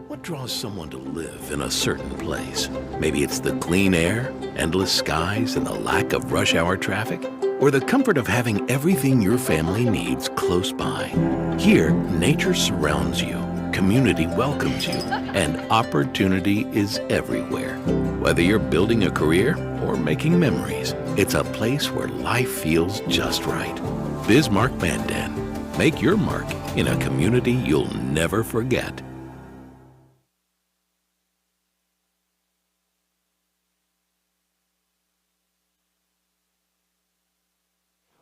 What draws someone to live in a certain place? Maybe it's the clean air, endless skies, and the lack of rush hour traffic? Or the comfort of having everything your family needs close by? Here, nature surrounds you, community welcomes you, and opportunity is everywhere. Whether you're building a career or making memories, it's a place where life feels just right. Bismarck Mandan. Make your mark in a community you'll never forget.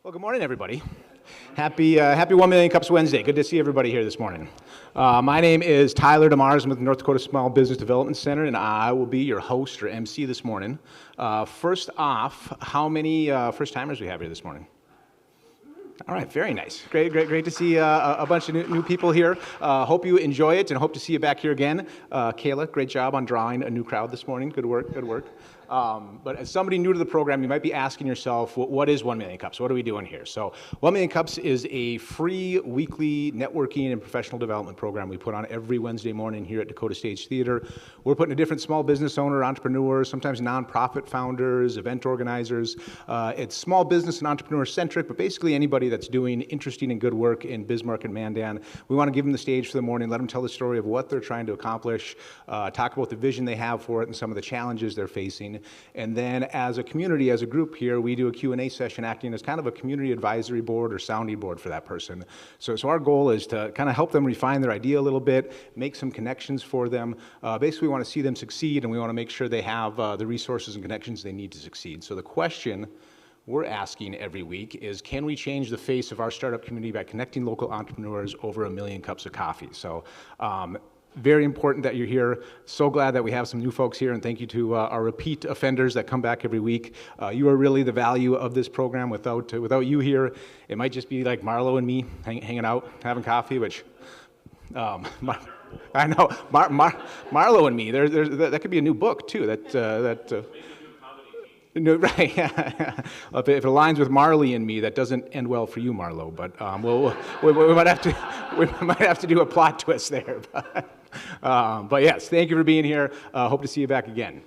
Well, good morning, everybody. Happy 1 Million Cups Wednesday. Good to see everybody here this morning. My name is Tyler DeMars. I'm with the North Dakota Small Business Development Center, and I will be your host or MC this morning. First off, how many first-timers we have here this morning? All right, very nice. Great to see a bunch of new people here. Hope you enjoy it and hope to see you back here again. Kayla, great job on drawing a new crowd this morning. Good work. But as somebody new to the program, you might be asking yourself, what is 1 Million Cups? What are we doing here? So 1 Million Cups is a free weekly networking and professional development program we put on every Wednesday morning here at Dakota Stage Theater. We're putting a different small business owner, entrepreneurs, sometimes nonprofit founders, event organizers. It's small business and entrepreneur centric, but basically anybody that's doing interesting and good work in Bismarck and Mandan. We want to give them the stage for the morning, let them tell the story of what they're trying to accomplish, talk about the vision they have for it and some of the challenges they're facing. And then as a community, as a group here, we do a Q&A session acting as kind of a community advisory board or sounding board for that person. So our goal is to kind of help them refine their idea a little bit, make some connections for them. Basically, we want to see them succeed, and we want to make sure they have the resources and connections they need to succeed. So the question we're asking every week is, can we change the face of our startup community by connecting local entrepreneurs over 1 million cups of coffee? So very important that you're here. So glad that we have some new folks here, and thank you to our repeat offenders that come back every week. You are really the value of this program. Without you here, it might just be like Marlo and me hanging out, having coffee, which I know, Marlo and me, that could be a new book too. No, right. If it aligns with Marley and me, that doesn't end well for you, Marlo. But we might have to do a plot twist there. But yes, thank you for being here. Hope to see you back again.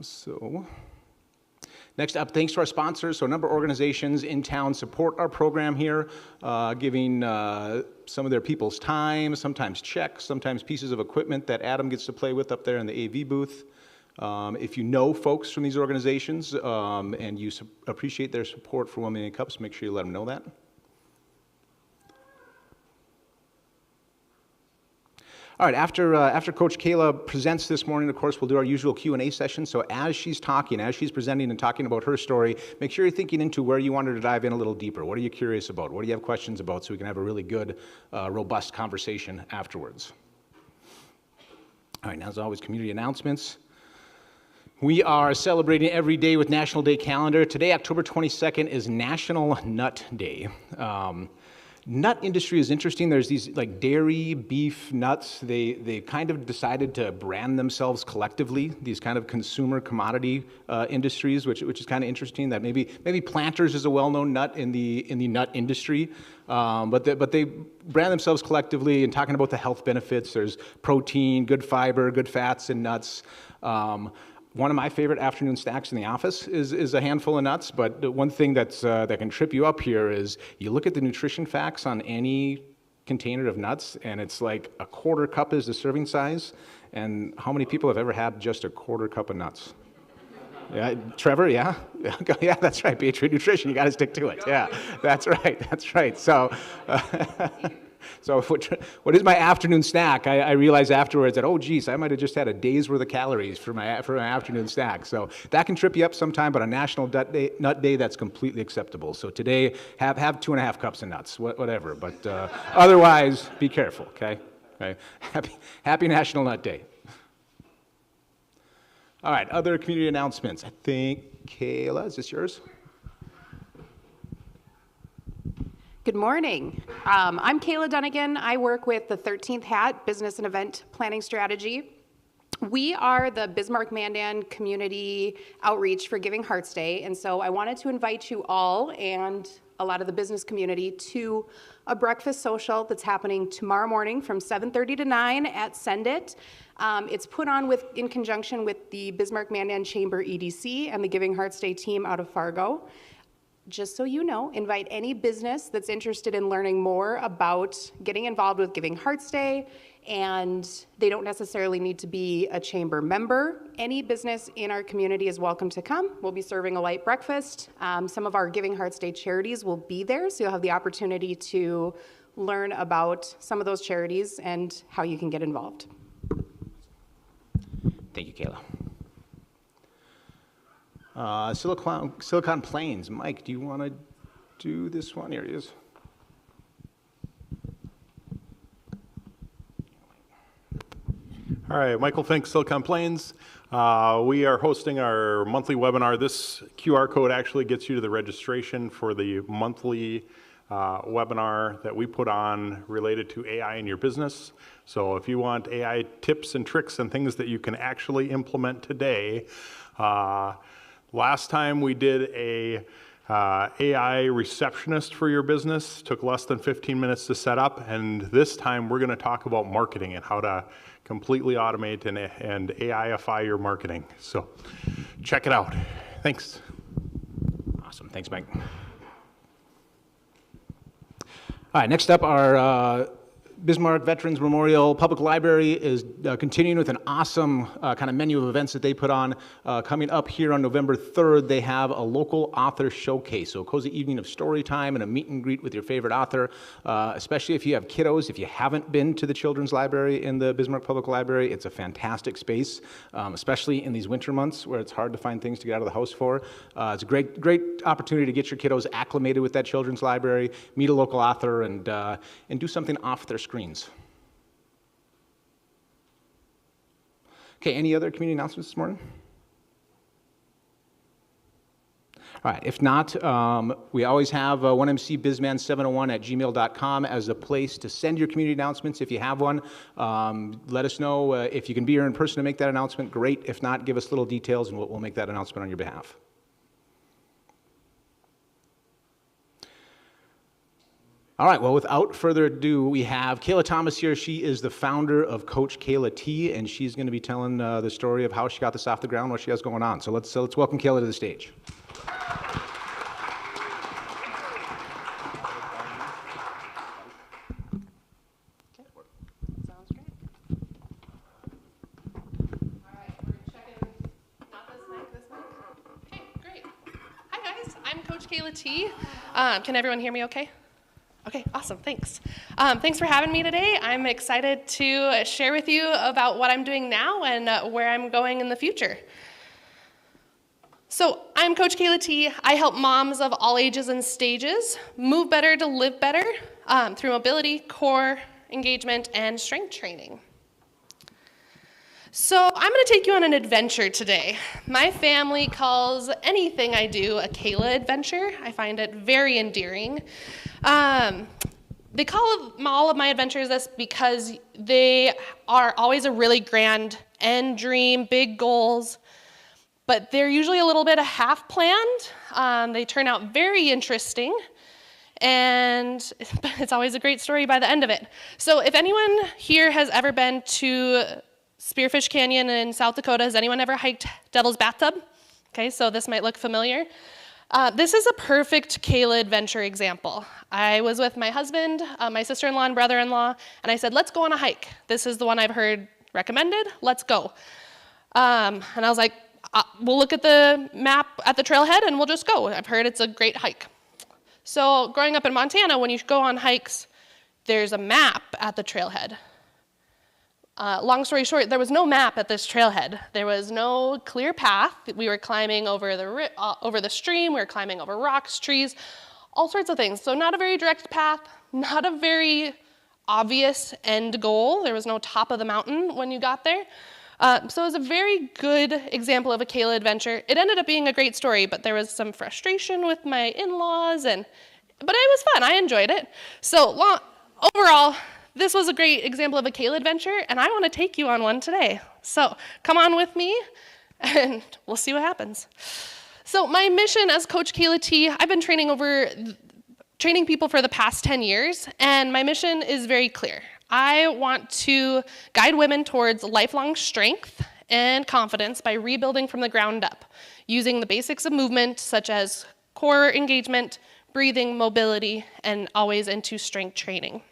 So next up, thanks to our sponsors. So a number of organizations in town support our program here, giving some of their people's time, sometimes checks, sometimes pieces of equipment that Adam gets to play with up there in the AV booth. If you know folks from these organizations and you appreciate their support for 1 Million Cups, make sure you let them know that. All right, after Coach Kayla presents this morning, of course, we'll do our usual Q&A session. So as she's presenting and talking about her story, make sure you're thinking into where you want her to dive in a little deeper. What are you curious about? What do you have questions about, so we can have a really good, robust conversation afterwards? All right, now as always, community announcements. We are celebrating every day with National Day Calendar. Today, October 22nd, is National Nut Day. Nut industry is interesting. There's these like dairy, beef, nuts. They kind of decided to brand themselves collectively, these kind of consumer commodity industries, which is kind of interesting. That maybe Planters is a well-known nut in the nut industry, but they brand themselves collectively and talking about the health benefits. There's protein, good fiber, good fats in nuts. One of my favorite afternoon snacks in the office is a handful of nuts, but the one thing that can trip you up here is you look at the nutrition facts on any container of nuts, and it's like a quarter cup is the serving size, and how many people have ever had just a quarter cup of nuts? Yeah, Trevor, yeah? Yeah, that's right, Patriot Nutrition, you got to stick to it. Yeah, that's right. So what is my afternoon snack? I realized afterwards that, oh geez, I might have just had a day's worth of calories for my afternoon snack. So that can trip you up sometime, but on National Nut Day, that's completely acceptable. So today, have 2.5 cups of nuts, whatever. But otherwise, be careful, okay? Happy National Nut Day. All right, other community announcements. I think, Kayla, is this yours? Good morning. I'm Kayla Dunnigan. I work with the 13th Hat Business and Event Planning Strategy. We are the Bismarck Mandan Community Outreach for Giving Hearts Day, and so I wanted to invite you all and a lot of the business community to a breakfast social that's happening tomorrow morning from 7:30 to 9 at Send It. It's put on in conjunction with the Bismarck Mandan Chamber EDC and the Giving Hearts Day team out of Fargo. Just so you know, invite any business that's interested in learning more about getting involved with Giving Hearts Day, and they don't necessarily need to be a chamber member. Any business in our community is welcome to come. We'll be serving a light breakfast. Some of our Giving Hearts Day charities will be there, so you'll have the opportunity to learn about some of those charities and how you can get involved. Thank you, Kayla. Silicon Plains. Mike, do you want to do this one? Here he is. All right, Michael Fink, Silicon Plains. We are hosting our monthly webinar. This QR code actually gets you to the registration for the monthly webinar that we put on related to AI in your business. So if you want AI tips and tricks and things that you can actually implement today, last time we did a AI receptionist for your business. Took less than 15 minutes to set up, and this time we're going to talk about marketing and how to completely automate and AIify your marketing. So check it out. Thanks. Awesome. Thanks, Mike. All right, next up, our Bismarck Veterans Memorial Public Library is continuing with an awesome kind of menu of events that they put on. Coming up here on November 3rd, they have a local author showcase. So a cozy evening of story time and a meet and greet with your favorite author, especially if you have kiddos. If you haven't been to the Children's Library in the Bismarck Public Library, it's a fantastic space, especially in these winter months where it's hard to find things to get out of the house for. It's a great opportunity to get your kiddos acclimated with that Children's Library, meet a local author, and do something off their screens. Okay, any other community announcements this morning? All right, if not, we always have 1mcbizman701@gmail.com as a place to send your community announcements if you have one. Let us know if you can be here in person to make that announcement, great. If not, give us little details and we'll make that announcement on your behalf. All right, well, without further ado, we have Kayla Thomas here. She is the founder of Coach Kayla T, and she's going to be telling the story of how she got this off the ground, what she has going on. So let's welcome Kayla to the stage. Sounds great. All right, we're checking, not this mic, this mic. Okay, great. Hi guys, I'm Coach Kayla T. Can everyone hear me okay? Okay, awesome, thanks. Thanks for having me today. I'm excited to share with you about what I'm doing now and where I'm going in the future. So I'm Coach Kayla T. I help moms of all ages and stages move better to live better through mobility, core engagement, and strength training. So I'm going to take you on an adventure today. My family calls anything I do a Kayla adventure. I find it very endearing. They call all of my adventures this because they are always a really grand end dream, big goals, but they're usually a little bit half planned. They turn out very interesting, and it's always a great story by the end of it. So if anyone here has ever been to Spearfish Canyon in South Dakota, has anyone ever hiked Devil's Bathtub? Okay, so this might look familiar. This is a perfect Kayla adventure example. I was with my husband, my sister-in-law and brother-in-law, and I said, let's go on a hike. This is the one I've heard recommended, let's go. And I was like, we'll look at the map at the trailhead and we'll just go. I've heard it's a great hike. So growing up in Montana, when you go on hikes, there's a map at the trailhead. Long story short, there was no map at this trailhead. There was no clear path. We were climbing over the stream, we were climbing over rocks, trees, all sorts of things. So not a very direct path, not a very obvious end goal. There was no top of the mountain when you got there. So it was a very good example of a Kayla adventure. It ended up being a great story, but there was some frustration with my in-laws, but it was fun, I enjoyed it. So overall, this was a great example of a Kayla adventure, and I want to take you on one today. So come on with me, and we'll see what happens. So my mission as Coach Kayla T, I've been training over training people for the past 10 years, and my mission is very clear. I want to guide women towards lifelong strength and confidence by rebuilding from the ground up, using the basics of movement such as core engagement, breathing, mobility, and always into strength training.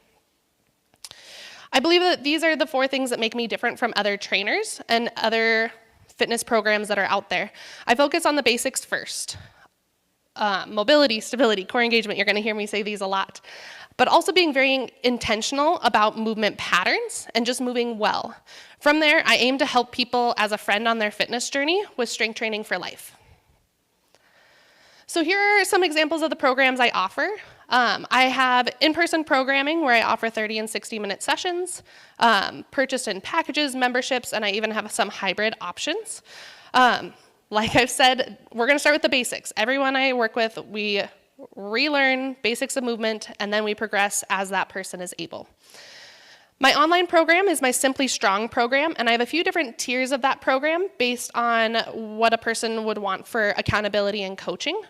I believe that these are the 4 things that make me different from other trainers and other fitness programs that are out there. I focus on the basics first. Mobility, stability, core engagement, you're gonna hear me say these a lot. But also being very intentional about movement patterns and just moving well. From there, I aim to help people as a friend on their fitness journey with strength training for life. So here are some examples of the programs I offer. I have in-person programming where I offer 30 and 60-minute sessions, purchased in packages, memberships, and I even have some hybrid options. Like I've said, we're gonna start with the basics. Everyone I work with, we relearn basics of movement, and then we progress as that person is able. My online program is my Simply Strong program, and I have a few different tiers of that program based on what a person would want for accountability and coaching.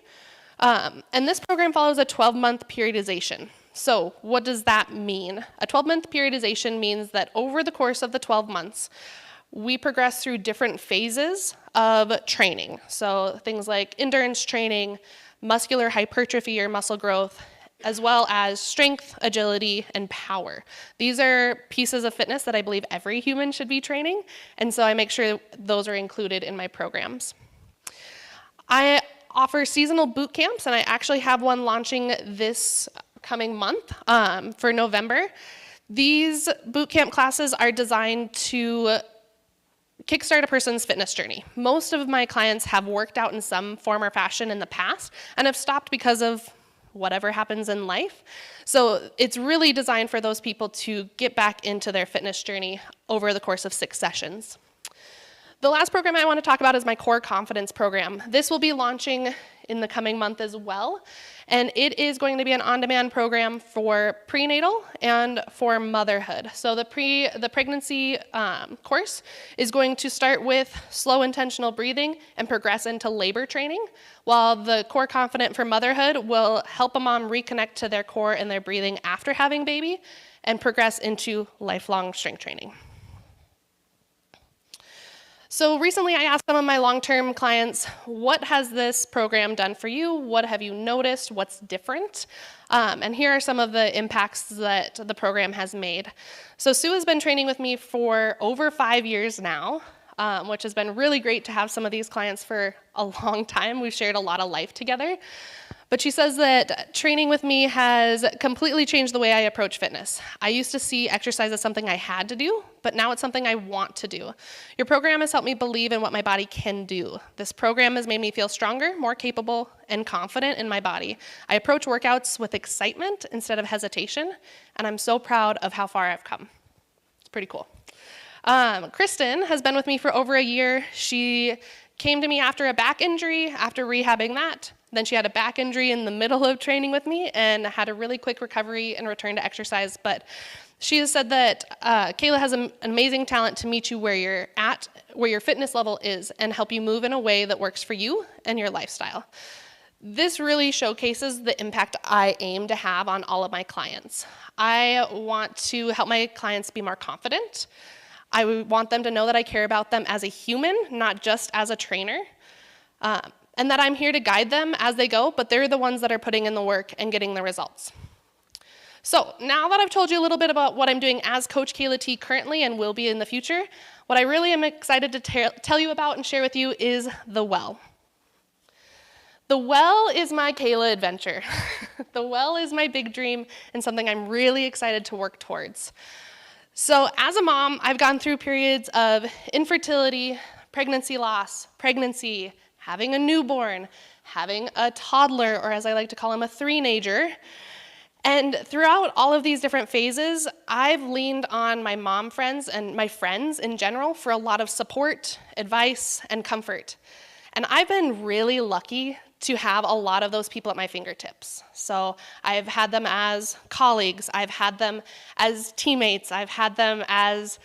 And this program follows a 12-month periodization. So what does that mean? A 12-month periodization means that over the course of the 12 months, we progress through different phases of training. So things like endurance training, muscular hypertrophy or muscle growth, as well as strength, agility, and power. These are pieces of fitness that I believe every human should be training, and so I make sure those are included in my programs. I offer seasonal boot camps, and I actually have one launching this coming month for November. These boot camp classes are designed to kickstart a person's fitness journey. Most of my clients have worked out in some form or fashion in the past and have stopped because of whatever happens in life. So it's really designed for those people to get back into their fitness journey over the course of 6 sessions. The last program I want to talk about is my Core Confidence program. This will be launching in the coming month as well, and it is going to be an on-demand program for prenatal and for motherhood. So the pregnancy course is going to start with slow intentional breathing and progress into labor training, while the Core Confident for motherhood will help a mom reconnect to their core and their breathing after having baby and progress into lifelong strength training. So recently I asked some of my long-term clients, what has this program done for you? What have you noticed? What's different? And here are some of the impacts that the program has made. So Sue has been training with me for over 5 years now, which has been really great to have some of these clients for a long time. We've shared a lot of life together. But she says that training with me has completely changed the way I approach fitness. I used to see exercise as something I had to do, but now it's something I want to do. Your program has helped me believe in what my body can do. This program has made me feel stronger, more capable, and confident in my body. I approach workouts with excitement instead of hesitation, and I'm so proud of how far I've come. It's pretty cool. Kristen has been with me for over a year. She came to me after a back injury, after rehabbing that. Then she had a back injury in the middle of training with me and had a really quick recovery and return to exercise. But she has said that Kayla has an amazing talent to meet you where you're at, where your fitness level is, and help you move in a way that works for you and your lifestyle. This really showcases the impact I aim to have on all of my clients. I want to help my clients be more confident. I want them to know that I care about them as a human, not just as a trainer. And that I'm here to guide them as they go, but they're the ones that are putting in the work and getting the results. So now that I've told you a little bit about what I'm doing as Coach Kayla T currently and will be in the future, what I really am excited to tell you about and share with you is the well. The well is my Kayla adventure. The well is my big dream and something I'm really excited to work towards. So as a mom, I've gone through periods of infertility, pregnancy loss, pregnancy, having a newborn, having a toddler, or as I like to call him, a three-nager. And throughout all of these different phases, I've leaned on my mom friends and my friends in general for a lot of support, advice, and comfort. And I've been really lucky to have a lot of those people at my fingertips. So I've had them as colleagues, I've had them as teammates, I've had them as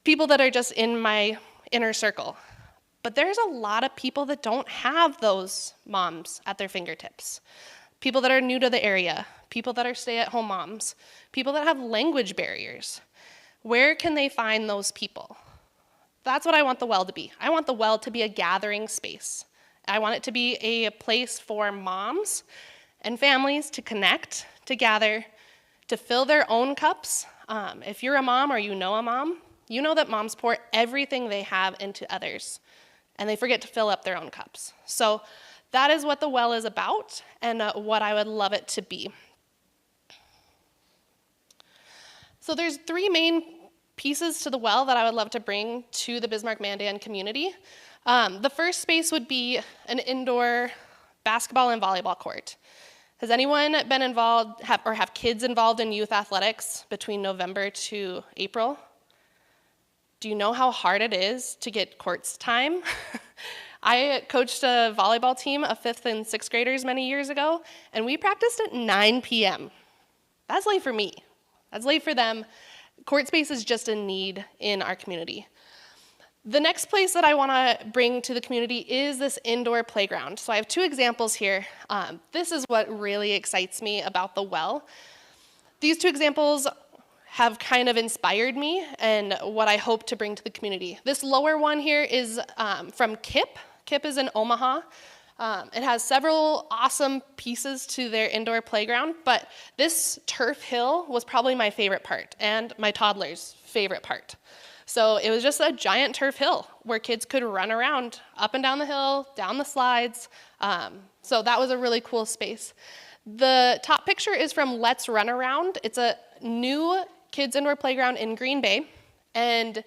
people that are just in my inner circle. But there's a lot of people that don't have those moms at their fingertips. people that are new to the area, people that are stay-at-home moms, people that have language barriers. Where can they find those people? That's what I want the well to be. I want the well to be a gathering space. I want it to be a place for moms and families to connect, to gather, to fill their own cups. If you're a mom or you know a mom, you know that moms pour everything they have into others, and they forget to fill up their own cups. So that is what the well is about, and what I would love it to be. So there's 3 main pieces to the well that I would love to bring to the Bismarck-Mandan community. The first space would be an indoor basketball and volleyball court. Has anyone been involved or have kids involved in youth athletics between November to April? Do you know how hard it is to get courts time? I coached a volleyball team of 5th and 6th graders many years ago, and we practiced at 9 p.m. That's late for me. That's late for them. Court space is just a need in our community. The next place that I want to bring to the community is this indoor playground. So I have 2 examples here. This is what really excites me about the well. These 2 examples have kind of inspired me and what I hope to bring to the community. This lower one here is from KIP. KIP is in Omaha. It has several awesome pieces to their indoor playground, but this turf hill was probably my favorite part and my toddler's favorite part. So it was just a giant turf hill where kids could run around up and down the hill, down the slides. So that was a really cool space. The top picture is from Let's Run Around. It's a new kids indoor playground in Green Bay, and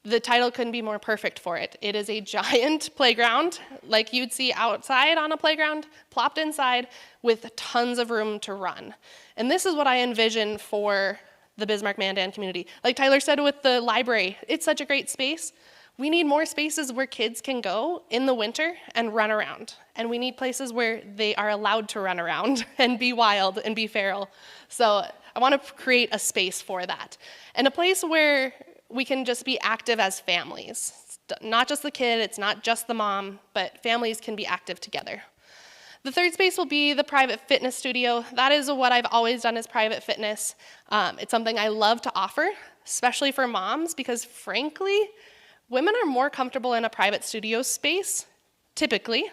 the title couldn't be more perfect for it. It is a giant playground, like you'd see outside on a playground, plopped inside with tons of room to run. And this is what I envision for the Bismarck-Mandan community. Like Tyler said with the library, it's such a great space. We need more spaces where kids can go in the winter and run around. And we need places where they are allowed to run around and be wild and be feral. So I want to create a space for that. And a place where we can just be active as families. It's not just the kid, it's not just the mom, but families can be active together. The third space will be the private fitness studio. That is what I've always done as private fitness. It's something I love to offer, especially for moms, because frankly, women are more comfortable in a private studio space, typically.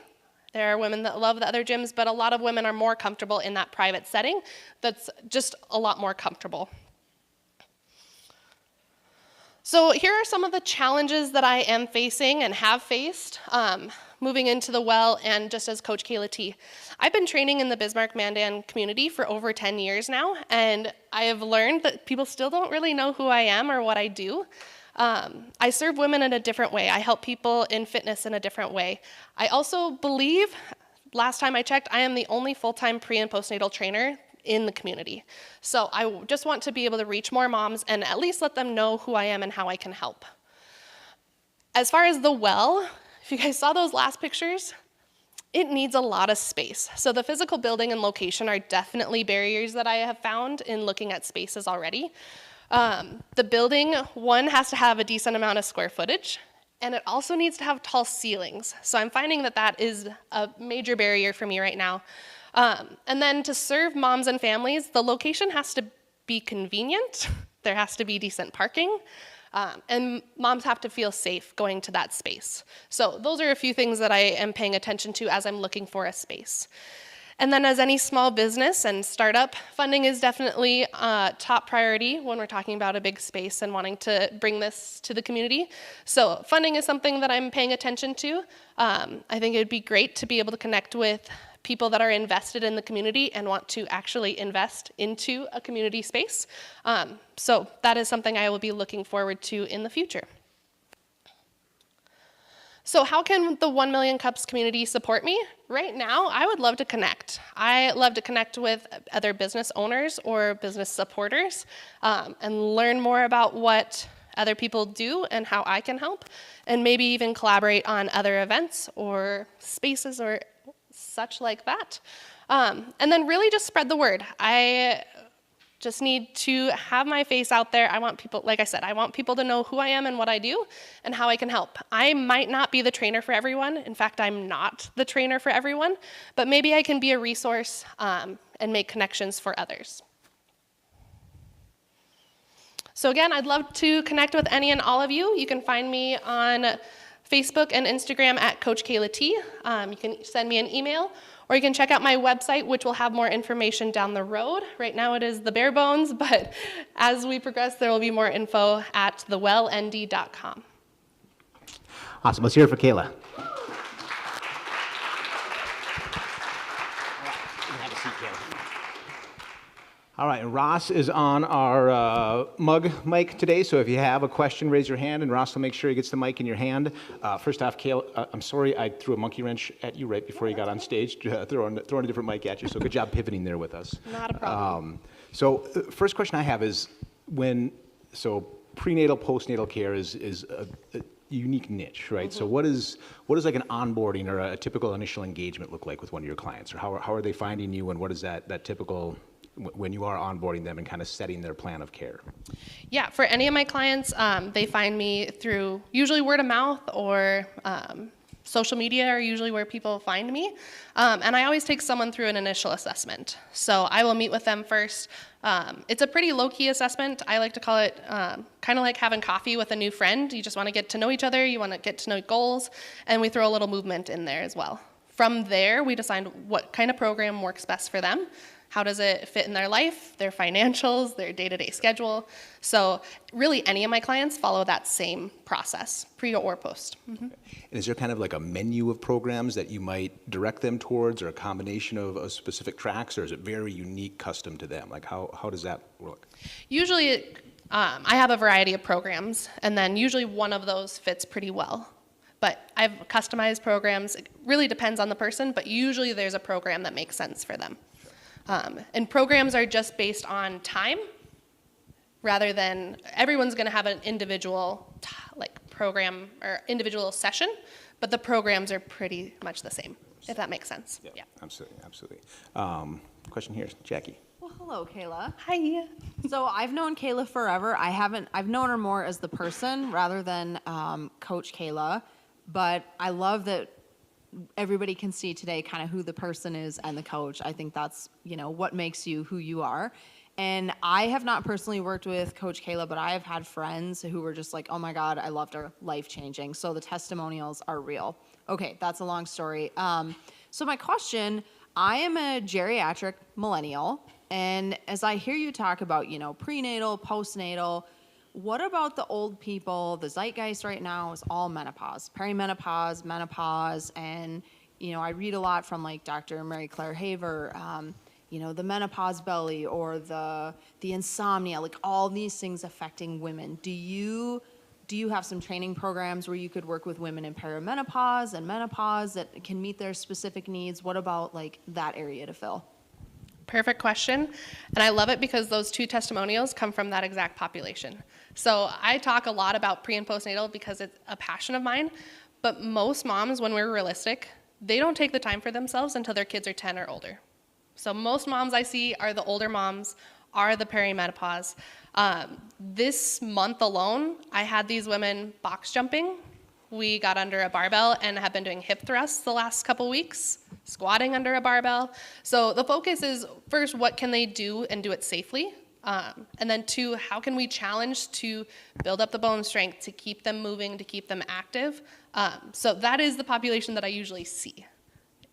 There are women that love the other gyms, but a lot of women are more comfortable in that private setting that's just a lot more comfortable. So here are some of the challenges that I am facing and have faced moving into the well and just as Coach Kayla T. I've been training in the Bismarck-Mandan community for over 10 years now, and I have learned that people still don't really know who I am or what I do. I serve women in a different way. I help people in fitness in a different way. I also believe, last time I checked, I am the only full-time pre- and postnatal trainer in the community. So I just want to be able to reach more moms and at least let them know who I am and how I can help. As far as the well, if you guys saw those last pictures, it needs a lot of space. So the physical building and location are definitely barriers that I have found in looking at spaces already. The building, one, has to have a decent amount of square footage, and it also needs to have tall ceilings. So I'm finding that that is a major barrier for me right now. And then to serve moms and families, the location has to be convenient, there has to be decent parking, and moms have to feel safe going to that space. So those are a few things that I am paying attention to as I'm looking for a space. And then as any small business and startup, funding is definitely top priority when we're talking about a big space and wanting to bring this to the community. So funding is something that I'm paying attention to. I think it would be great to be able to connect with people that are invested in the community and want to actually invest into a community space. So that is something I will be looking forward to in the future. So how can the 1 Million Cups community support me? Right now, I would love to connect. I love to connect with other business owners or business supporters and learn more about what other people do and how I can help, and maybe even collaborate on other events or spaces or such like that. And then really just spread the word. Just need to have my face out there. I want people, like I said, I want people to know who I am and what I do and how I can help. I might not be the trainer for everyone. In fact, I'm not the trainer for everyone, but maybe I can be a resource and make connections for others. So again, I'd love to connect with any and all of you. You can find me on Facebook and Instagram at Coach Kayla T. You can send me an email, or you can check out my website, which will have more information down the road. Right now it is the bare bones, but as we progress, there will be more info at thewellnd.com. Awesome. Let's hear it for Kayla. Have a seat, Kayla. All right, and Ross is on our mug mic today, so if you have a question, raise your hand, and Ross will make sure he gets the mic in your hand. First off, Kayla, I'm sorry I threw a monkey wrench at you right before you got on stage, throwing a different mic at you, so good job pivoting there with us. Not a problem. First question I have is, prenatal, postnatal care is a unique niche, right? So what is like an onboarding or a typical initial engagement look like with one of your clients? Or how are they finding you, and what is that typical when you are onboarding them and kind of setting their plan of care? Yeah, for any of my clients, they find me through usually word of mouth or social media are usually where people find me. And I always take someone through an initial assessment. So I will meet with them first. It's a pretty low-key assessment. I like to call it kind of like having coffee with a new friend. You just want to get to know each other. You want to get to know goals. And we throw a little movement in there as well. From there, we decide what kind of program works best for them. How does it fit in their life, their financials, their day-to-day schedule? So really any of my clients follow that same process, pre or post. Mm-hmm. And is there kind of like a menu of programs that you might direct them towards, or a combination of specific tracks, or is it very unique, custom to them? Like how does that work? Usually I have a variety of programs, and then usually one of those fits pretty well. But I have customized programs. It really depends on the person, but usually there's a program that makes sense for them. And programs are just based on time, rather than everyone's going to have an individual program or individual session, but the programs are pretty much the same, if that makes sense. Yeah. Absolutely. Question here, Jackie. Well, hello, Kayla. Hi. So I've known Kayla forever. I've known her more as the person rather than Coach Kayla, but I love that everybody can see today kind of who the person is and the coach. I think that's, what makes you who you are. And I have not personally worked with Coach Kayla, but I have had friends who were just like, oh my God, I loved her, life-changing. So the testimonials are real. Okay, that's a long story. So my question, I am a geriatric millennial, and as I hear you talk about, prenatal, postnatal, what about the old people? The zeitgeist right now is all menopause, perimenopause, menopause, and, I read a lot from like Dr. Mary Claire Haver, the menopause belly or the insomnia, like all these things affecting women. Do you have some training programs where you could work with women in perimenopause and menopause that can meet their specific needs? What about like that area to fill? Perfect question. And I love it because those two testimonials come from that exact population. So I talk a lot about pre and postnatal because it's a passion of mine, but most moms, when we're realistic, they don't take the time for themselves until their kids are 10 or older. So most moms I see are the older moms, are the perimenopause. This month alone, I had these women box jumping. We got under a barbell and have been doing hip thrusts the last couple weeks, squatting under a barbell. So the focus is, first, what can they do and do it safely? And then two, how can we challenge to build up the bone strength, to keep them moving, to keep them active? So that is the population that I usually see.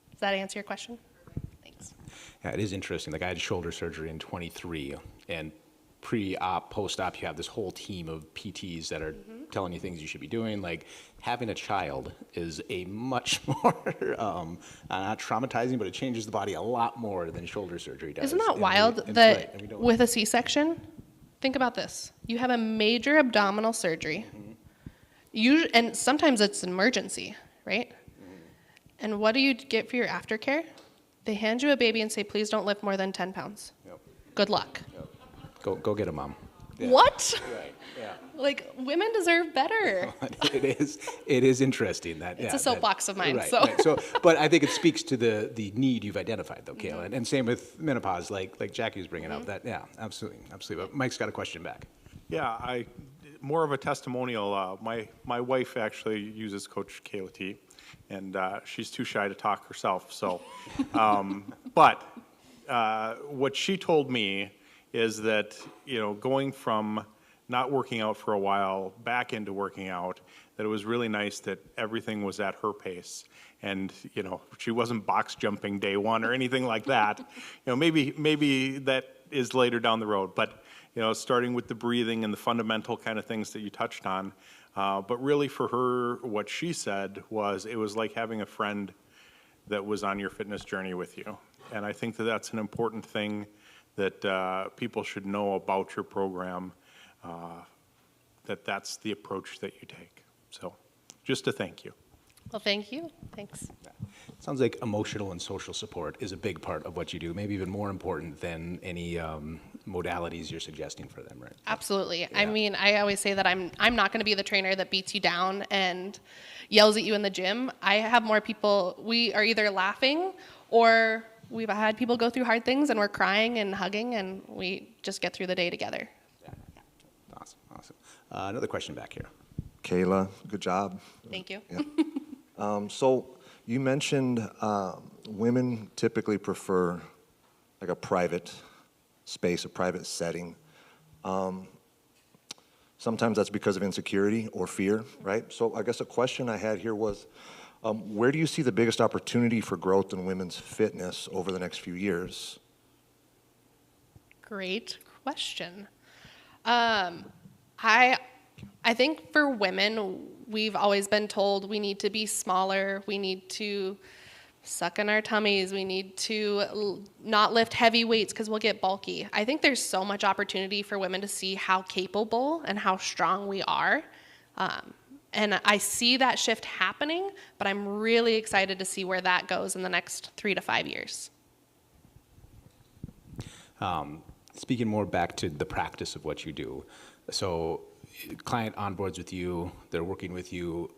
Does that answer your question? Thanks. Yeah, it is interesting. Like I had shoulder surgery in 23, and pre-op, post-op, you have this whole team of PTs that are telling you things you should be doing. Like having a child is a much more, not traumatizing, but it changes the body a lot more than shoulder surgery does. Isn't that wild that with a C-section, think about this. You have a major abdominal surgery, and sometimes it's an emergency, right? And what do you get for your aftercare? They hand you a baby and say, please don't lift more than 10 pounds. Yep. Good luck. Yep. Go get a mom. What? Right, yeah. Like, women deserve better. It is interesting that. It's a soapbox of mine, Right, so. right. But I think it speaks to the need you've identified though, Kayla. And same with menopause, like Jackie was bringing up, that, yeah, absolutely, absolutely. But Mike's got a question back. Yeah, more of a testimonial. My wife actually uses Coach Kayla T, and she's too shy to talk herself. So, but what she told me is that, going from not working out for a while back into working out, that it was really nice that everything was at her pace. And, she wasn't box jumping day one or anything like that. Maybe that is later down the road, but, starting with the breathing and the fundamental kind of things that you touched on. But really for her, what she said was, it was like having a friend that was on your fitness journey with you. And I think that that's an important thing that people should know about your program, that's the approach that you take. So just a thank you. Well, thank you. Thanks. Sounds like emotional and social support is a big part of what you do, maybe even more important than any modalities you're suggesting for them, right? Absolutely. Yeah. I mean, I always say that I'm not going to be the trainer that beats you down and yells at you in the gym. I have more people, we are either laughing or we've had people go through hard things and we're crying and hugging and we just get through the day together. Yeah. Awesome. Another question back here. Kayla, good job. Thank you. Yeah. So you mentioned women typically prefer like a private space, a private setting. Sometimes that's because of insecurity or fear, right? So I guess a question I had here was, where do you see the biggest opportunity for growth in women's fitness over the next few years? Great question. I think for women, we've always been told we need to be smaller, we need to suck in our tummies, we need to not lift heavy weights because we'll get bulky. I think there's so much opportunity for women to see how capable and how strong we are. And I see that shift happening, but I'm really excited to see where that goes in the next 3 to 5 years. Speaking more back to the practice of what you do, so client onboards with you, they're working with you.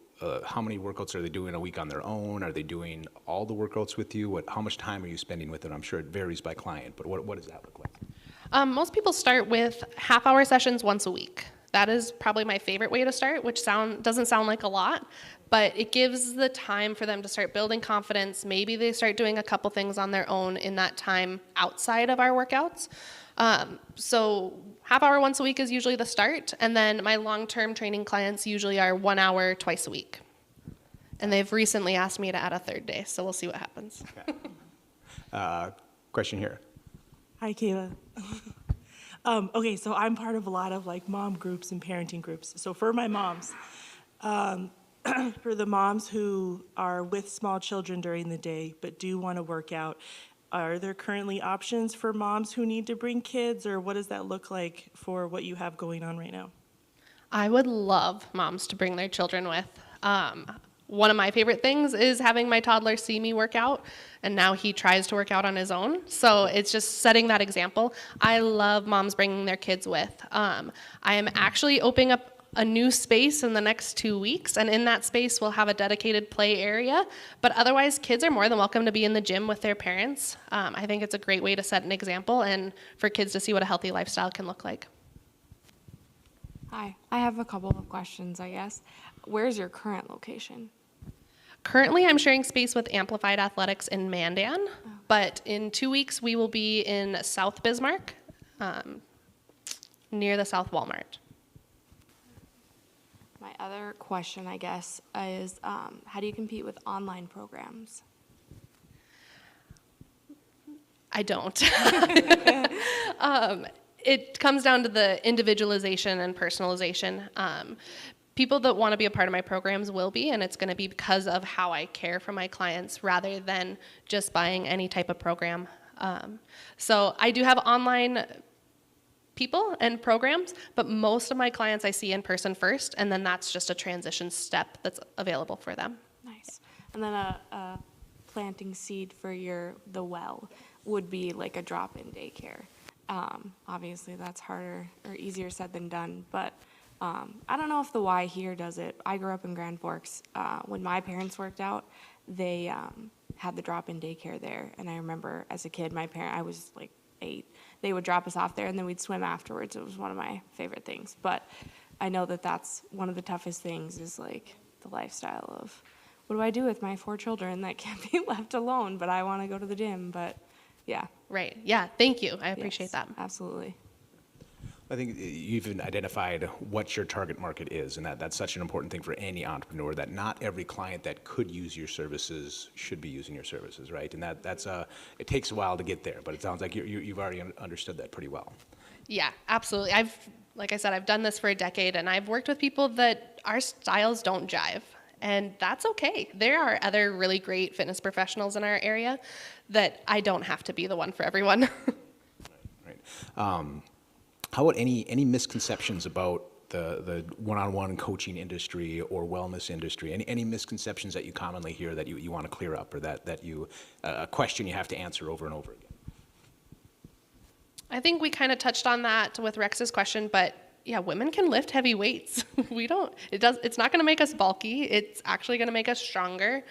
How many workouts are they doing a week on their own? Are they doing all the workouts with you? How much time are you spending with them? I'm sure it varies by client, but what does that look like? Most people start with half-hour sessions once a week. That is probably my favorite way to start, which doesn't sound like a lot, but it gives the time for them to start building confidence. Maybe they start doing a couple things on their own in that time outside of our workouts. So half hour once a week is usually the start, and then my long-term training clients usually are 1 hour twice a week. And they've recently asked me to add a third day, so we'll see what happens. Question here. Hi, Kayla. Okay, so I'm part of a lot of like mom groups and parenting groups. So for my moms, for the moms who are with small children during the day but do want to work out, are there currently options for moms who need to bring kids, or what does that look like for what you have going on right now? I would love moms to bring their children with. One of my favorite things is having my toddler see me work out, and now he tries to work out on his own. So it's just setting that example. I love moms bringing their kids with. I am actually opening up a new space in the next 2 weeks, and in that space we'll have a dedicated play area, but otherwise kids are more than welcome to be in the gym with their parents. I think it's a great way to set an example and for kids to see what a healthy lifestyle can look like. Hi, I have a couple of questions, I guess. Where's your current location? Currently I'm sharing space with Amplified Athletics in Mandan, but in 2 weeks we will be in South Bismarck, near the South Walmart. My other question, I guess, is how do you compete with online programs? I don't. It comes down to the individualization and personalization. People that want to be a part of my programs will be, and it's going to be because of how I care for my clients rather than just buying any type of program. So I do have online people and programs, but most of my clients I see in person first, and then that's just a transition step that's available for them. Nice. And then a planting seed for the well would be like a drop-in daycare. Obviously, that's harder or easier said than done, but I don't know if the Y here does it. I grew up in Grand Forks. When my parents worked out, they had the drop-in daycare there, and I remember as a kid, I was like 8, they would drop us off there, and then we'd swim afterwards. It was one of my favorite things, but I know that that's one of the toughest things is like the lifestyle of, what do I do with my 4 children that can't be left alone, but I want to go to the gym, but yeah. Right. Yeah. Thank you. I appreciate Yes, that. Absolutely. I think you've even identified what your target market is, and that's such an important thing for any entrepreneur, that not every client that could use your services should be using your services, right? And that's it takes a while to get there, but it sounds like you've already understood that pretty well. Yeah, absolutely. Like I said, I've done this for a decade, and I've worked with people that our styles don't jive, and that's okay. There are other really great fitness professionals in our area that I don't have to be the one for everyone. Right. How about any misconceptions about the one-on-one coaching industry or wellness industry? Any misconceptions that you commonly hear that you want to clear up, or that you a question you have to answer over and over again? I think we kind of touched on that with Rex's question, but yeah, women can lift heavy weights. It's not going to make us bulky. It's actually going to make us stronger.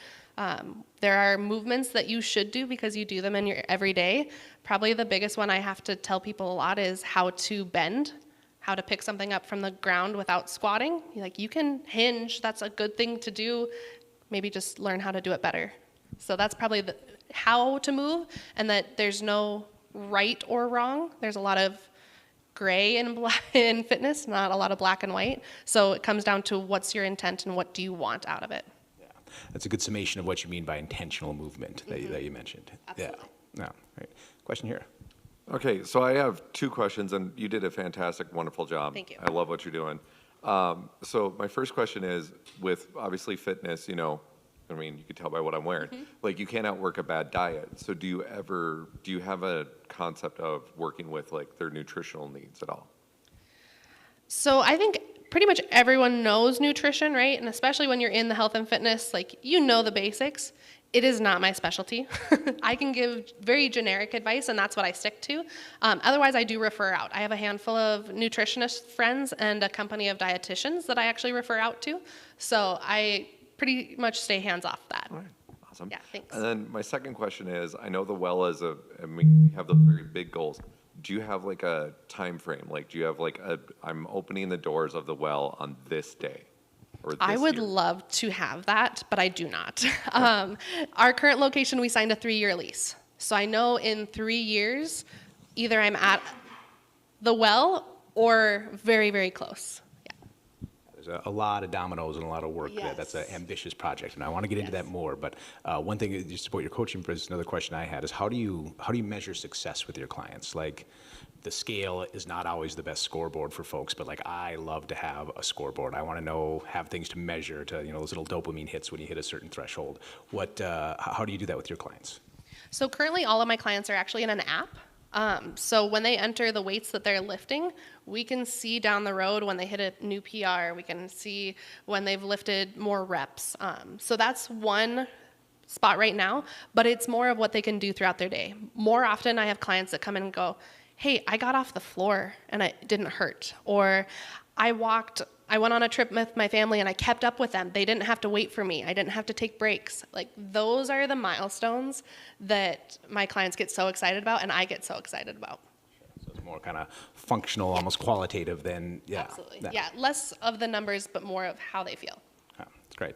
There are movements that you should do because you do them in your everyday. Probably the biggest one I have to tell people a lot is how to bend, how to pick something up from the ground without squatting. Like, you can hinge, that's a good thing to do. Maybe just learn how to do it better. So that's probably how to move, and that there's no right or wrong. There's a lot of gray in fitness, not a lot of black and white. So it comes down to what's your intent and what do you want out of it. That's a good summation of what you mean by intentional movement that you mentioned. Absolutely. Yeah. Right. Question here. Okay, so I have 2 questions, and you did a fantastic, wonderful job. Thank you. I love what you're doing. So my first question is, with obviously fitness, you can tell by what I'm wearing, like, you can't outwork a bad diet. So do you have a concept of working with like their nutritional needs at all? So I think pretty much everyone knows nutrition, right? And especially when you're in the health and fitness, like, you know the basics. It is not my specialty. I can give very generic advice, and that's what I stick to. Otherwise, I do refer out. I have a handful of nutritionist friends and a company of dietitians that I actually refer out to. So I pretty much stay hands off that. All right, awesome. Yeah, thanks. And then my second question is, I know the well is you have those very big goals. Do you have like a time frame? Like, do you have like I'm opening the doors of the well on this day? Or this I would year? love to have that, but I do not. Our current location, we signed a 3-year lease. So I know in 3 years, either I'm at the well or very, very close. Yeah. There's a lot of dominoes and a lot of work there. That's an Yes. ambitious project, and I want to get into that more. But one thing, just about your coaching business, another question I had is, how do you measure success with your clients? Like, the scale is not always the best scoreboard for folks, but like, I love to have a scoreboard. I want to have things to measure, to those little dopamine hits when you hit a certain threshold. How do you do that with your clients? So currently all of my clients are actually in an app. So when they enter the weights that they're lifting, we can see down the road when they hit a new PR, we can see when they've lifted more reps. So that's one spot right now, but it's more of what they can do throughout their day. More often I have clients that come in and go, hey, I got off the floor and it didn't hurt. Or I went on a trip with my family and I kept up with them. They didn't have to wait for me. I didn't have to take breaks. Like, those are the milestones that my clients get so excited about and I get so excited about. So it's more kind of functional, almost qualitative than, yeah. Absolutely. Yeah, less of the numbers, but more of how they feel. It's great.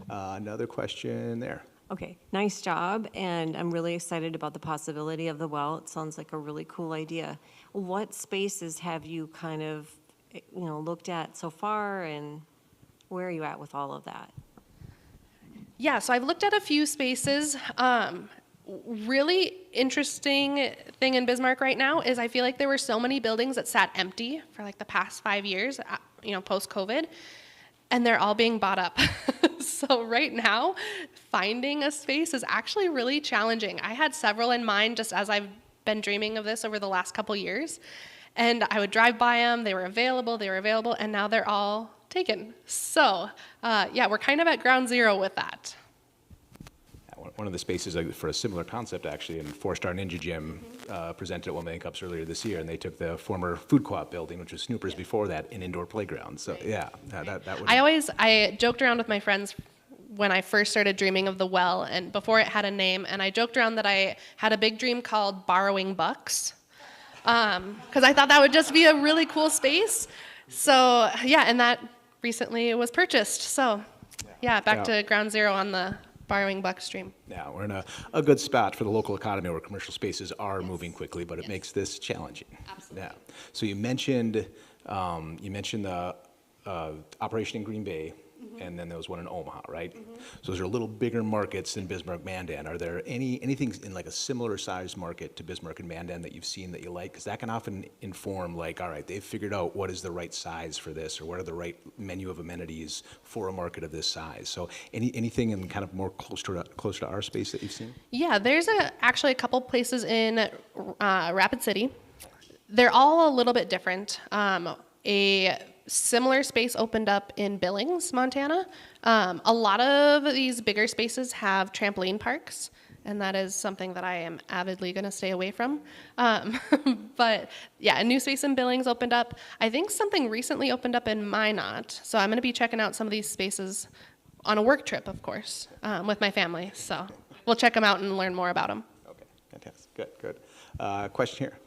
Another question there. Okay, nice job, and I'm really excited about the possibility of the well. It sounds like a really cool idea. What spaces have you kind of, looked at so far, and where are you at with all of that? Yeah, so I've looked at a few spaces. Really interesting thing in Bismarck right now is I feel like there were so many buildings that sat empty for like the past 5 years, post-COVID, and they're all being bought up. So right now, finding a space is actually really challenging. I had several in mind just as I've been dreaming of this over the last couple years. And I would drive by them, they were available, and now they're all taken. So, we're kind of at ground zero with that. one of the spaces for a similar concept, actually, in Four-Star Ninja Gym presented at 1 Million Cups earlier this year, and they took the former food co-op building, which was Snoopers before that, an indoor playground. So yeah, that would. I joked around with my friends when I first started dreaming of the well, and before it had a name, and I joked around that I had a big dream called Borrowing Bucks, because I thought that would just be a really cool space. So yeah, and that recently was purchased. So yeah, back to ground zero on the Borrowing Bucks dream. Yeah, we're in a good spot for the local economy where commercial spaces are moving quickly, but it makes this challenging. Absolutely. Yeah. So you mentioned the operation in Green Bay, and then there was one in Omaha, right? So those are a little bigger markets than Bismarck, Mandan. Are there anything in like a similar sized market to Bismarck and Mandan that you've seen that you like? Because that can often inform, like, all right, they've figured out what is the right size for this, or what are the right menu of amenities for a market of this size. So anything in kind of more close to our space that you've seen? Yeah, there's actually a couple places in Rapid City. They're all a little bit different. A similar space opened up in Billings, Montana. A lot of these bigger spaces have trampoline parks, and that is something that I am avidly going to stay away from. But yeah, a new space in Billings opened up. I think something recently opened up in Minot, so I'm going to be checking out some of these spaces on a work trip, of course, with my family. So we'll check them out and learn more about them. Okay, fantastic. Good. Question here.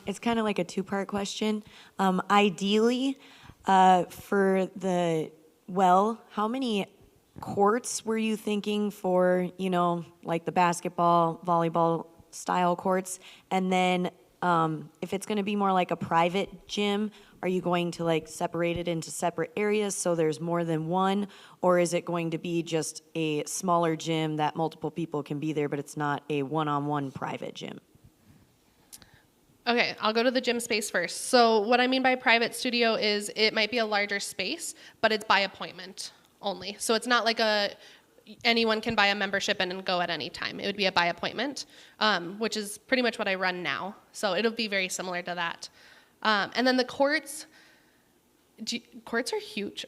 It's kind of like a two-part question. Ideally, for the well, how many courts were you thinking for, like the basketball, volleyball style courts? And then if it's going to be more like a private gym, are you going to like separate it into separate areas so there's more than one? Or is it going to be just a smaller gym that multiple people can be there, but it's not a one-on-one private gym? Okay, I'll go to the gym space first. So what I mean by private studio is it might be a larger space, but it's by appointment only. So it's not like anyone can buy a membership and go at any time. It would be a by appointment, which is pretty much what I run now. So it'll be very similar to that. And then the courts are huge.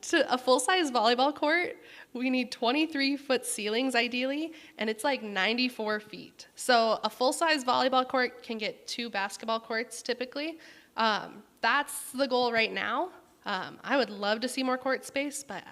To a full-size volleyball court, we need 23-foot ceilings ideally, and it's like 94 feet. So a full-size volleyball court can get 2 basketball courts typically. That's the goal right now. I would love to see more court space, but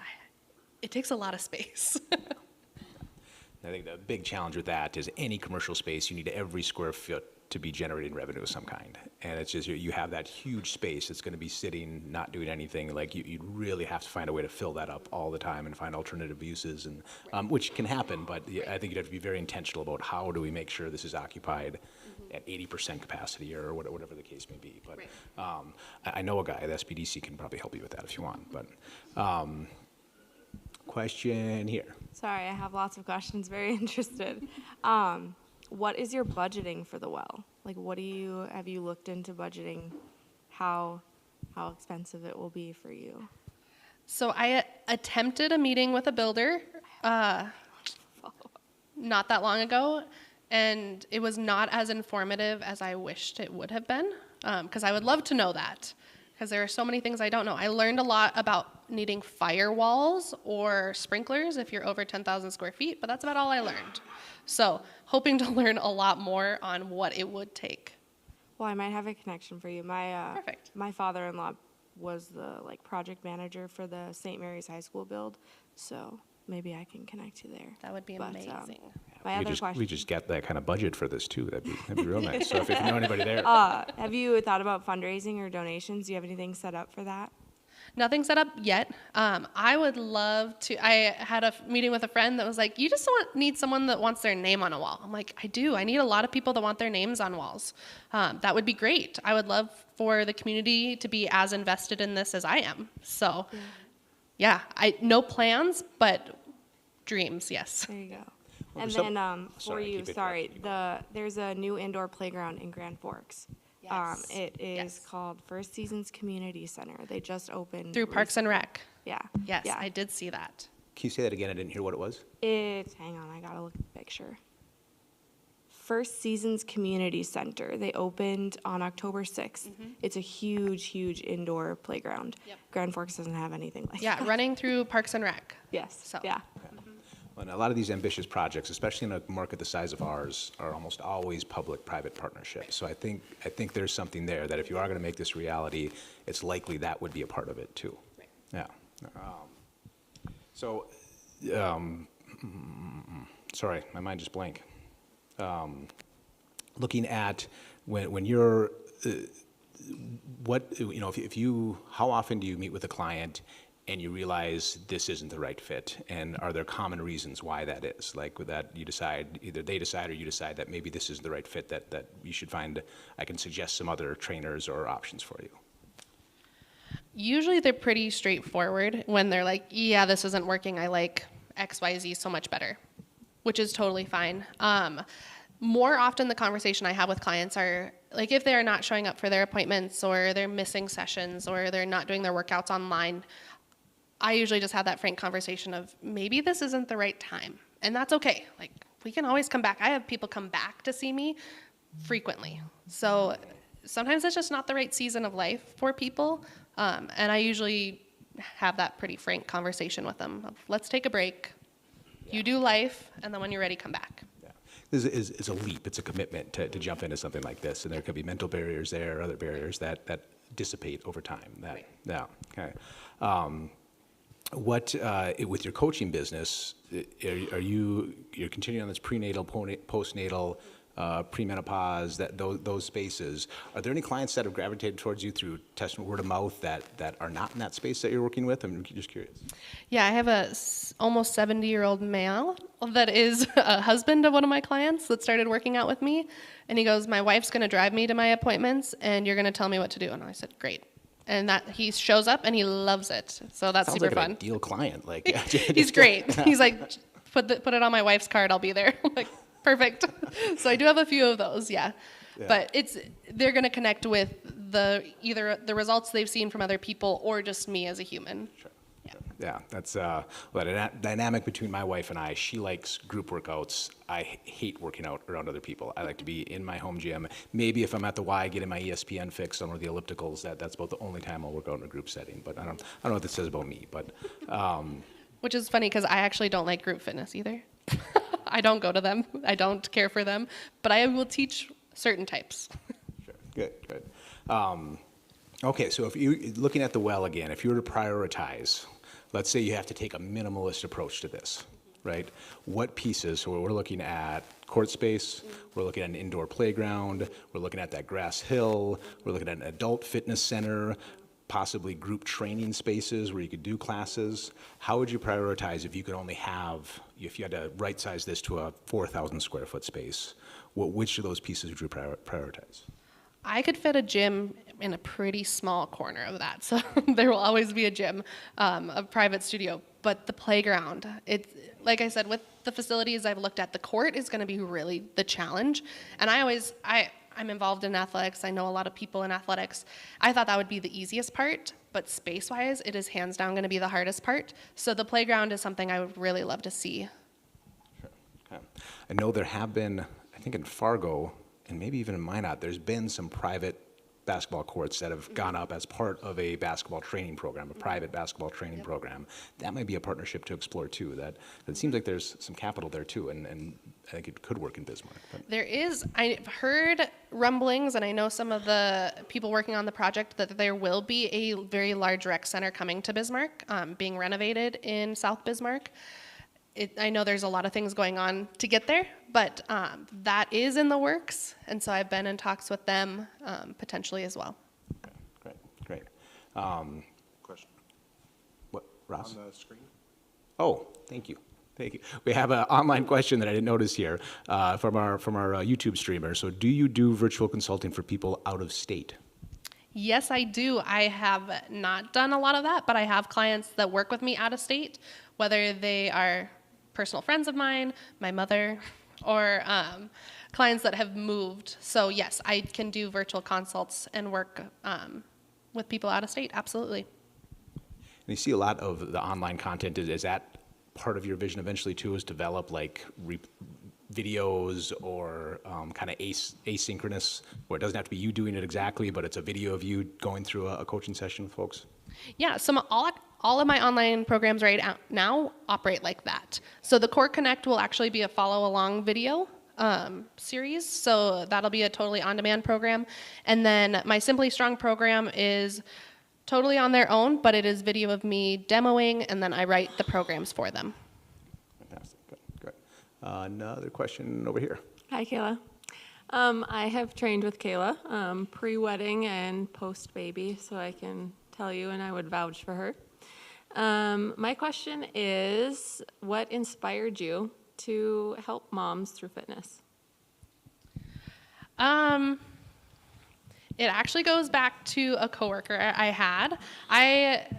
it takes a lot of space. I think the big challenge with that is any commercial space, you need every square foot to be generating revenue of some kind. And it's just, you have that huge space that's going to be sitting, not doing anything. Like you'd really have to find a way to fill that up all the time and find alternative uses, and which can happen, but I think you'd have to be very intentional about how do we make sure this is occupied at 80% capacity or whatever the case may be. But I know a guy at SBDC can probably help you with that if you want. But question here. Sorry, I have lots of questions. Very interested. What is your budgeting for the well? Like, have you looked into budgeting how expensive it will be for you? So I attempted a meeting with a builder not that long ago, and it was not as informative as I wished it would have been, because I would love to know that, because there are so many things I don't know. I learned a lot about needing firewalls or sprinklers if you're over 10,000 square feet, but that's about all I learned. So hoping to learn a lot more on what it would take. Well, I might have a connection for you. Perfect. My father-in-law was the project manager for the St. Mary's High School build, so maybe I can connect you there. That would be amazing. We just get that kind of budget for this too. That'd be real nice. So if you know anybody there. Have you thought about fundraising or donations? Do you have anything set up for that? Nothing set up yet. I would love to. I had a meeting with a friend that was like, you just need someone that wants their name on a wall. I'm like, I do. I need a lot of people that want their names on walls. That would be great. I would love for the community to be as invested in this as I am. So, yeah, no plans, but dreams, yes. There you go. And then for you, there's a new indoor playground in Grand Forks. Yes. It is called First Seasons Community Center. They just opened Through Parks and Rec. Yeah. Yes, Yeah. I did see that. Can you say that again? I didn't hear what it was. Hang on, I gotta look at the picture. First Seasons Community Center. They opened on October 6th. It's a huge indoor playground. Yep. Grand Forks doesn't have anything like that. Yeah, running through Parks and Rec. Yes. So. Yeah. And a lot of these ambitious projects, especially in a market the size of ours, are almost always public-private partnerships. So I think there's something there that if you are going to make this reality, it's likely that would be a part of it too. Right. Yeah. So, sorry, my mind just blank. Looking at when you're, how often do you meet with a client and you realize this isn't the right fit? And are there common reasons why that is? Like with that, you decide, either they decide or you decide that maybe this isn't the right fit, that you should find, I can suggest some other trainers or options for you. Usually they're pretty straightforward when they're like, yeah, this isn't working. I like XYZ so much better, which is totally fine. More often the conversation I have with clients are like if they're not showing up for their appointments or they're missing sessions or they're not doing their workouts online, I usually just have that frank conversation of maybe this isn't the right time. And that's okay. Like we can always come back. I have people come back to see me frequently. So sometimes it's just not the right season of life for people. And I usually have that pretty frank conversation with them of, let's take a break. You do life, and then when you're ready, come back. Yeah. This is a leap. It's a commitment to jump into something like this. And there could be mental barriers there, other barriers that dissipate over time. Yeah. Okay. With your coaching business, you're continuing on this prenatal, postnatal, premenopause, those spaces. Are there any clients that have gravitated towards you through testimony, word of mouth that are not in that space that you're working with? I'm just curious. Yeah, I have a almost 70-year-old male that is a husband of one of my clients that started working out with me, and he goes, "My wife's going to drive me to my appointments, and you're going to tell me what to do." And I said, "Great." And that he shows up and he loves it, so that's Sounds super like fun. An ideal client, like He's great. He's like, put it on my wife's card, I'll be there. I'm like, perfect. So I do have a few of those, yeah. But they're going to connect with either the results they've seen from other people or just me as a human. Sure. Yeah, that's a dynamic between my wife and I. She likes group workouts. I hate working out around other people. I like to be in my home gym. Maybe if I'm at the Y getting my ESPN fix on one of the ellipticals, that's about the only time I'll work out in a group setting. But I don't know what this says about me. But which is funny because I actually don't like group fitness either. I don't go to them. I don't care for them. But I will teach certain types. Sure. Good. Okay, so if you looking at the well again, if you were to prioritize, let's say you have to take a minimalist approach to this, right? What pieces? So we're looking at court space, we're looking at an indoor playground, we're looking at that grass hill, we're looking at an adult fitness center, possibly group training spaces where you could do classes. How would you prioritize if you could only have, if you had to right size this to a 4,000 square foot space? Which of those pieces would you prioritize? I could fit a gym in a pretty small corner of that, so there will always be a gym, a private studio. But the playground, it's like I said, with the facilities I've looked at, the court is going to be really the challenge. And I'm involved in athletics. I know a lot of people in athletics. I thought that would be the easiest part, but space-wise, it is hands down going to be the hardest part. So the playground is something I would really love to see. Sure. Okay. I know there have been, I think in Fargo, and maybe even in Minot, there's been some private basketball courts that have gone up as part of a basketball training program, a private basketball training program. That might be a partnership to explore too. That seems like there's some capital there too, and I think it could work in Bismarck. But. There is, I've heard rumblings, and I know some of the people working on the project, that there will be a very large rec center coming to Bismarck, being renovated in South Bismarck. I know there's a lot of things going on to get there, but that is in the works, and so I've been in talks with them potentially as well. Okay, great. Question. What, Ross? On the screen. Oh, thank you. We have an online question that I didn't notice here from our YouTube streamer. So, do you do virtual consulting for people out of state? Yes, I do. I have not done a lot of that, but I have clients that work with me out of state, whether they are personal friends of mine, my mother, or clients that have moved. So yes, I can do virtual consults and work with people out of state, absolutely. And you see a lot of the online content. Is that part of your vision eventually too, is develop like videos or kind of asynchronous, where it doesn't have to be you doing it exactly, but it's a video of you going through a coaching session with folks? Yeah, all of my online programs right now operate like that. So the Core Connect will actually be a follow-along video series, so that'll be a totally on-demand program. And then my Simply Strong program is totally on their own, but it is video of me demoing, and then I write the programs for them. Fantastic. Good. Good. Another question over here. Hi, Kayla. I have trained with Kayla pre-wedding and post-baby, so I can tell you, and I would vouch for her. My question is, what inspired you to help moms through fitness? It actually goes back to a coworker I had.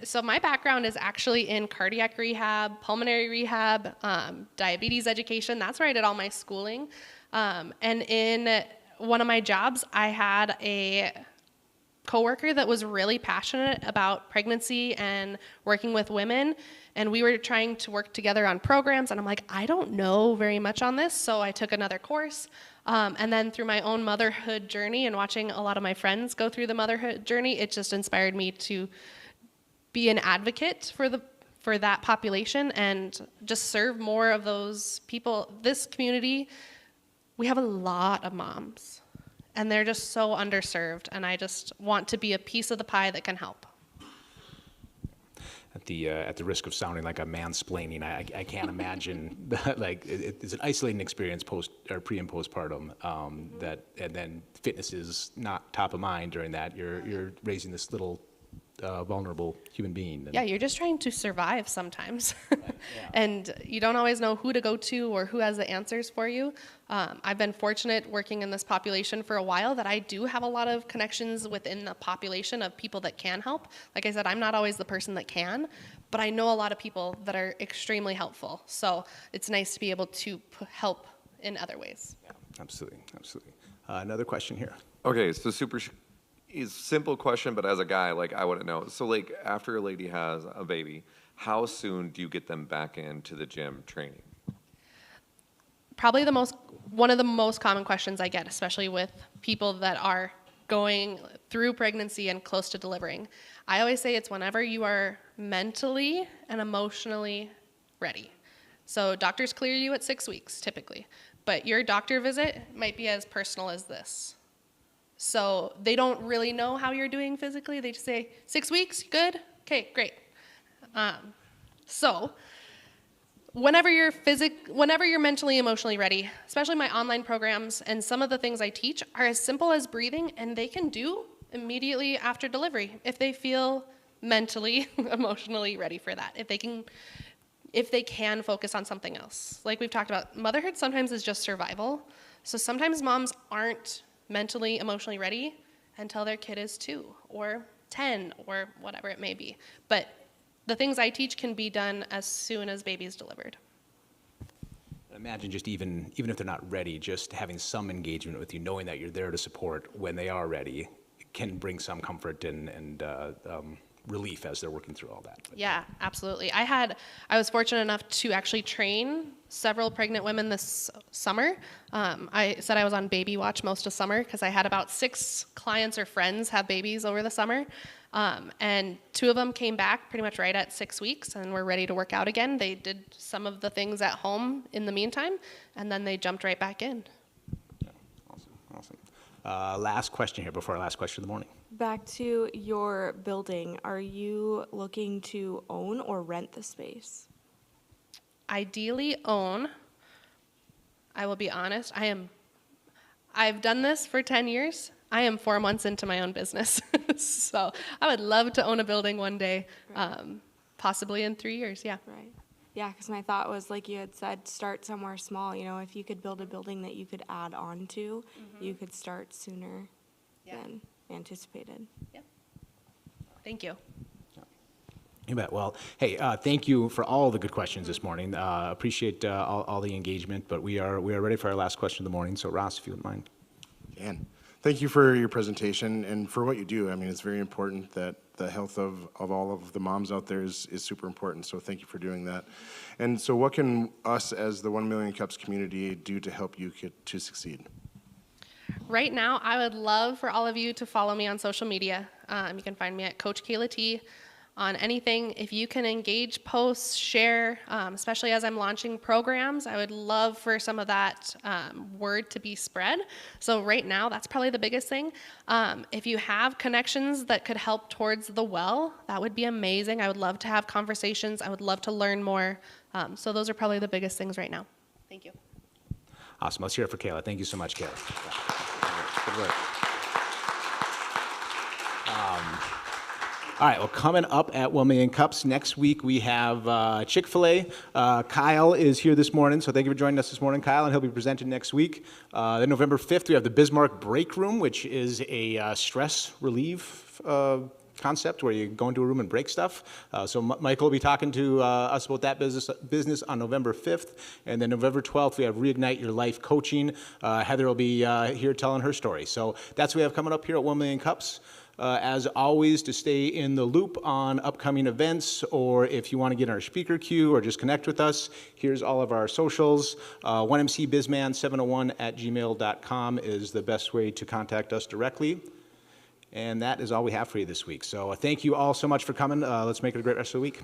So my background is actually in cardiac rehab, pulmonary rehab, diabetes education. That's where I did all my schooling. And in one of my jobs, I had a coworker that was really passionate about pregnancy and working with women, and we were trying to work together on programs, and I'm like, I don't know very much on this, so I took another course. And then through my own motherhood journey and watching a lot of my friends go through the motherhood journey, it just inspired me to be an advocate for that population and just serve more of those people. This community, we have a lot of moms, and they're just so underserved, and I just want to be a piece of the pie that can help. At the risk of sounding like I'm mansplaining, I can't imagine like it's an isolating experience pre and postpartum. And then fitness is not top of mind during that. You're raising this little vulnerable human being. Yeah, you're just trying to survive sometimes. And you don't always know who to go to or who has the answers for you. I've been fortunate working in this population for a while that I do have a lot of connections within the population of people that can help. Like I said, I'm not always the person that can, but I know a lot of people that are extremely helpful. So it's nice to be able to help in other ways. Yeah, absolutely, absolutely. Another question here. Okay, so is simple question, but as a guy, like I wouldn't know. So like after a lady has a baby, how soon do you get them back into the gym training? Probably one of the most common questions I get, especially with people that are going through pregnancy and close to delivering. I always say it's whenever you are mentally and emotionally ready. So doctors clear you at 6 weeks typically, but your doctor visit might be as personal as this. So they don't really know how you're doing physically. They just say, 6 weeks, good? Okay, great. So whenever you're mentally, emotionally ready, especially my online programs and some of the things I teach are as simple as breathing, and they can do immediately after delivery if they feel mentally, emotionally ready for that. If they can focus on something else. Like we've talked about, motherhood sometimes is just survival. So sometimes moms aren't mentally, emotionally ready until their kid is 2 or 10 or whatever it may be. But the things I teach can be done as soon as baby's delivered. Imagine just even if they're not ready, just having some engagement with you, knowing that you're there to support when they are ready, can bring some comfort and relief as they're working through all that. But yeah, absolutely. I was fortunate enough to actually train several pregnant women this summer. I said I was on baby watch most of summer because I had about 6 clients or friends have babies over the summer. And 2 of them came back pretty much right at 6 weeks and were ready to work out again. They did some of the things at home in the meantime, and then they jumped right back in. yeah, awesome. Last question here before our last question of the morning. Back to your building, are you looking to own or rent the space? Ideally own. I will be honest, I've done this for 10 years. I am 4 months into my own business. So I would love to own a building one day, possibly in 3 years, yeah. Right. Yeah, because my thought was, like you had said, start somewhere small. You know, if you could build a building that you could add on to, you could start sooner than anticipated. Yep. Thank you. You bet. Well, hey, thank you for all the good questions this morning. Appreciate all the engagement, but we are ready for our last question of the morning. So Ross, if you wouldn't mind. Dan, thank you for your presentation and for what you do. I mean, it's very important that the health of all of the moms out there is super important. So thank you for doing that. And so what can us as the 1 Million Cups community do to help you to succeed? Right now, I would love for all of you to follow me on social media. You can find me at Coach Kayla T on anything. If you can engage, post, share, especially as I'm launching programs, I would love for some of that word to be spread. So right now, that's probably the biggest thing. If you have connections that could help towards the well, that would be amazing. I would love to have conversations. I would love to learn more. So those are probably the biggest things right now. Thank you. Awesome. Let's hear it for Kayla. Thank you so much, Kayla. Good work. All right, well, coming up at 1 Million Cups next week, we have Chick-fil-A. Kyle is here this morning, so thank you for joining us this morning, Kyle, and he'll be presenting next week. Then November 5th, we have the Bismarck Break Room, which is a stress relief concept where you go into a room and break stuff. So Michael will be talking to us about that business on November 5th. And then November 12th, we have Reignite Your Life Coaching. Heather will be here telling her story. So that's what we have coming up here at 1 Million Cups. As always, to stay in the loop on upcoming events, or if you want to get in our speaker queue or just connect with us, here's all of our socials. 1mcbizman701@gmail.com is the best way to contact us directly. And that is all we have for you this week. So thank you all so much for coming. Let's make it a great rest of the week.